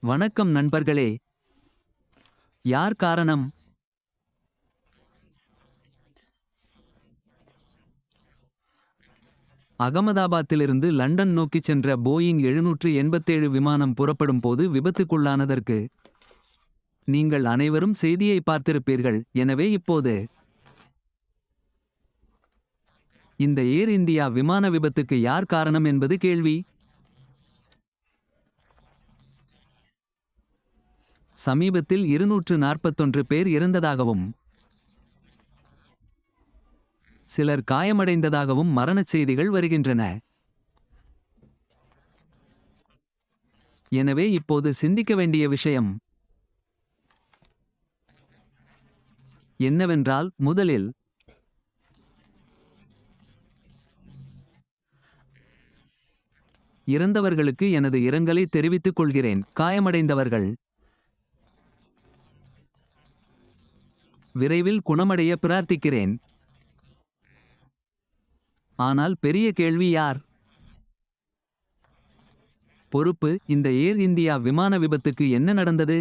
வணக்கம் நண்பர்களே. யார் காரணம்? அகமதாபாத்திலிருந்து லண்டன் நோக்கிச் சென்ற போயிங் 787 விமானம் புறப்படும் போது விபத்துக்குள்ளானதற்கு நீங்கள் அனைவரும் செய்தியை பார்த்திருப்பீர்கள். எனவே இப்போது இந்த ஏர் இந்தியா விமான விபத்துக்கு யார் காரணம் என்பது கேள்வி. சமீபத்தில் 241 பேர் இறந்ததாகவும் சிலர் காயமடைந்ததாகவும் மரணச் செய்திகள் வருகின்றன. எனவே இப்போது சிந்திக்க வேண்டிய விஷயம் என்னவென்றால், முதலில் இறந்தவர்களுக்கு எனது இரங்கலை தெரிவித்துக் கொள்கிறேன். காயமடைந்தவர்கள் விரைவில் குணமடைய பிரார்த்திக்கிறேன். ஆனால் பெரிய கேள்வி யார் பொறுப்பு? இந்த ஏர் இந்தியா விமான விபத்துக்கு என்ன நடந்தது?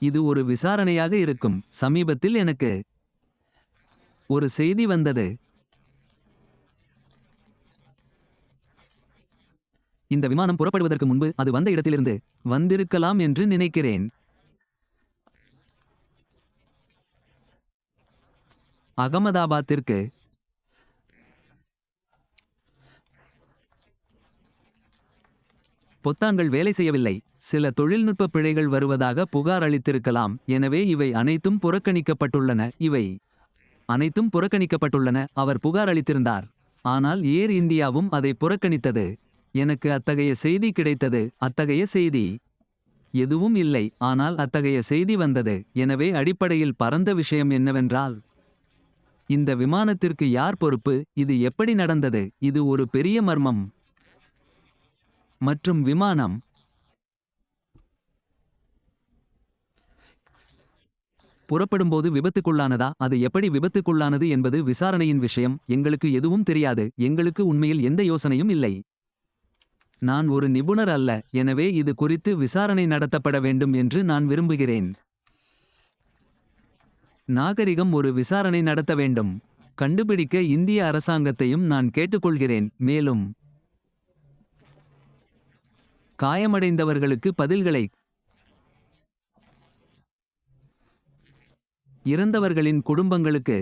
இது ஒரு விசாரணையாக இருக்கும். சமீபத்தில் எனக்கு ஒரு செய்தி வந்தது. இந்த விமானம் புறப்படுவதற்கு முன்பு அது வந்த இடத்திலிருந்து வந்திருக்கலாம் என்று நினைக்கிறேன். அகமதாபாத்திற்கு பொத்தான்கள் வேலை செய்யவில்லை. சில தொழில்நுட்ப பிழைகள் வருவதாக புகார் அளித்திருக்கலாம். எனவே இவை அனைத்தும் புறக்கணிக்கப்பட்டுள்ளன. அவர் புகார் அளித்திருந்தார். ஆனால் ஏர் இந்தியாவும் அதை புறக்கணித்தது. எனக்கு அத்தகைய செய்தி கிடைத்தது. அத்தகைய செய்தி எதுவும் இல்லை. ஆனால் அத்தகைய செய்தி வந்தது. எனவே அடிப்படையில் பரந்த விஷயம் என்னவென்றால், இந்த விமானத்திற்கு யார் பொறுப்பு? இது எப்படி நடந்தது? இது ஒரு பெரிய மர்மம். மற்றும் விமானம் புறப்படும்போது விபத்துக்குள்ளானதா? அது எப்படி விபத்துக்குள்ளானது என்பது விசாரணையின் விஷயம். எங்களுக்கு எதுவும் தெரியாது. எங்களுக்கு உண்மையில் எந்த யோசனையும் இல்லை. நான் ஒரு நிபுணர் அல்ல. எனவே இது குறித்து விசாரணை நடத்தப்பட வேண்டும் என்று நான் விரும்புகிறேன். நாகரிகம் ஒரு விசாரணை நடத்த வேண்டும். கண்டுபிடிக்க இந்திய அரசாங்கத்தையும் நான் கேட்டுக்கொள்கிறேன். மேலும் காயமடைந்தவர்களுக்கு பதில்களை, இறந்தவர்களின் குடும்பங்களுக்கு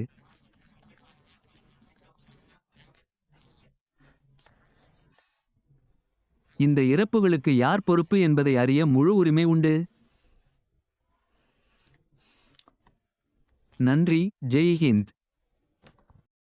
இந்த இறப்புகளுக்கு யார் பொறுப்பு என்பதை அறிய முழு உரிமை உண்டு. நன்றி. ஜெய் ஹிந்த்.